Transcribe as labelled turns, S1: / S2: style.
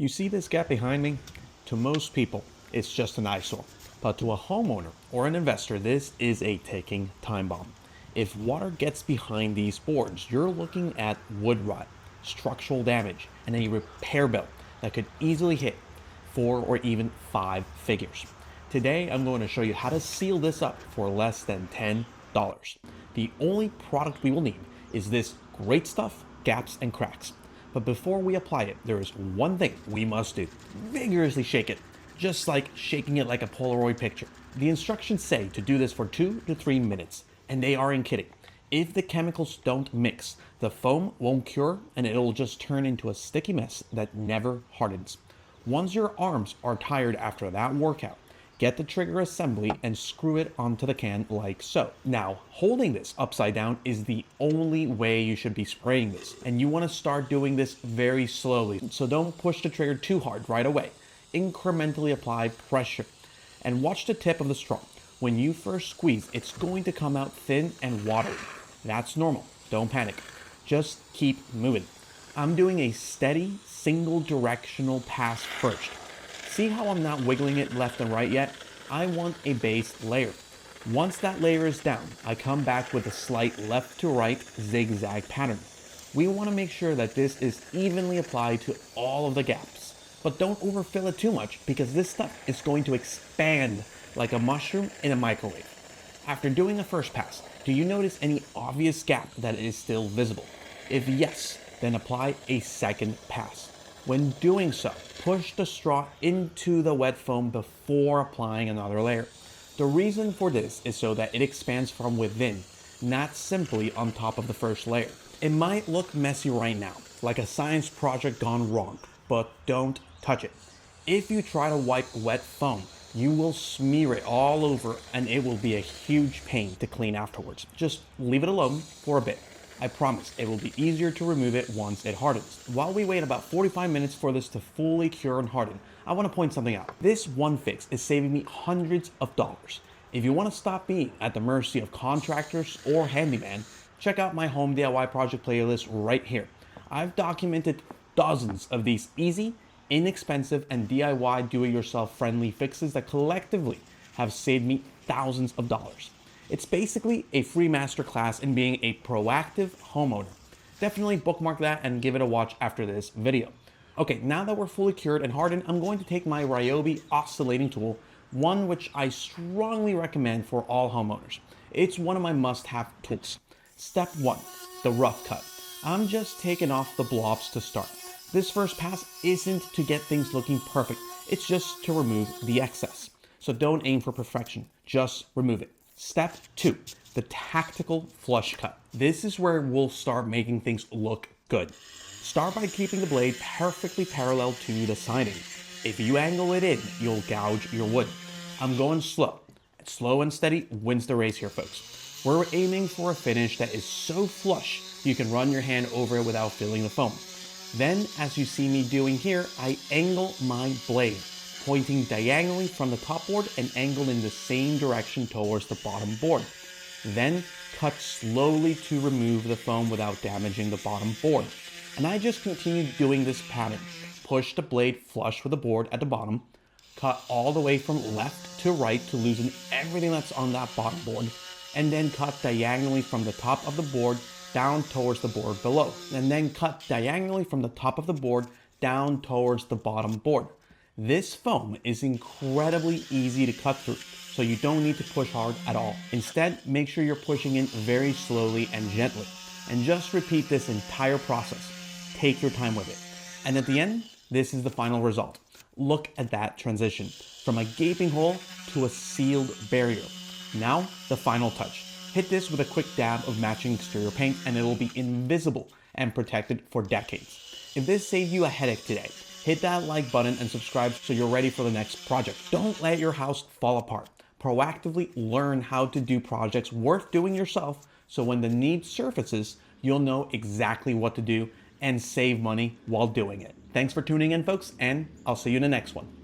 S1: You see this gap behind me? To most people, it's just an eyesore. But to a homeowner or an investor, this is a ticking time bomb. If water gets behind these boards, you're looking at wood rot, structural damage, and a repair bill that could easily hit 4 or even 5 figures. Today, I'm going to show you how to seal this up for less than $10. The only product we will need is this great stuff, gaps and cracks. But before we apply it, there is one thing we must do. Vigorously shake it, just like shaking it like a Polaroid picture. The instructions say to do this for 2 to 3 minutes, and they aren't kidding. If the chemicals don't mix, the foam won't cure and it'll just turn into a sticky mess that never hardens. Once your arms are tired after that workout, get the trigger assembly and screw it onto the can like so. Now, holding this upside down is the only way you should be spraying this. And you want to start doing this very slowly. So don't push the trigger too hard right away. Incrementally apply pressure. And watch the tip of the straw. When you first squeeze, it's going to come out thin and watery. That's normal. Don't panic. Just keep moving. I'm doing a steady, single directional pass first. See how I'm not wiggling it left and right yet? I want a base layer. Once that layer is down, I come back with a slight left to right zigzag pattern. We want to make sure that this is evenly applied to all of the gaps. But don't overfill it too much because this stuff is going to expand like a mushroom in a microwave. After doing the first pass, do you notice any obvious gap that is still visible? If yes, then apply a second pass. When doing so, push the straw into the wet foam before applying another layer. The reason for this is so that it expands from within, not simply on top of the first layer. It might look messy right now, like a science project gone wrong, but don't touch it. If you try to wipe wet foam, you will smear it all over and it will be a huge pain to clean afterwards. Just leave it alone for a bit. I promise it will be easier to remove it once it hardens. While we wait about 45 minutes for this to fully cure and harden, I want to point something out. This one fix is saving me hundreds of dollars. If you want to stop being at the mercy of contractors or handyman, check out my home DIY project playlist right here. I've documented dozens of these easy, inexpensive, and DIY do-it-yourself friendly fixes that collectively have saved me thousands of dollars. It's basically a free masterclass in being a proactive homeowner. Definitely bookmark that and give it a watch after this video. Okay, now that we're fully cured and hardened, I'm going to take my Ryobi oscillating tool, one which I strongly recommend for all homeowners. It's one of my must-have tools. Step 1, the rough cut. I'm just taking off the blobs to start. This first pass isn't to get things looking perfect, it's just to remove the excess. So don't aim for perfection, just remove it. Step 2, the tactical flush cut. This is where we'll start making things look good. Start by keeping the blade perfectly parallel to the siding. If you angle it in, you'll gouge your wood. I'm going slow. Slow and steady wins the race here, folks. We're aiming for a finish that is so flush you can run your hand over it without feeling the foam. Then, as you see me doing here, I angle my blade, pointing diagonally from the top board and angled in the same direction towards the bottom board. Then cut slowly to remove the foam without damaging the bottom board. And I just continued doing this pattern. Push the blade flush with the board at the bottom, cut all the way from left to right to loosen everything that's on that bottom board, and then cut diagonally from the top of the board down towards the board below, and then cut diagonally from the top of the board down towards the bottom board. This foam is incredibly easy to cut through, so you don't need to push hard at all. Instead, make sure you're pushing in very slowly and gently. And just repeat this entire process. Take your time with it. And at the end, this is the final result. Look at that transition, from a gaping hole to a sealed barrier. Now, the final touch. Hit this with a quick dab of matching exterior paint and it will be invisible and protected for decades. If this saved you a headache today, hit that like button and subscribe so you're ready for the next project. Don't let your house fall apart. Proactively learn how to do projects worth doing yourself so when the need surfaces, you'll know exactly what to do and save money while doing it. Thanks for tuning in, folks, and I'll see you in the next one.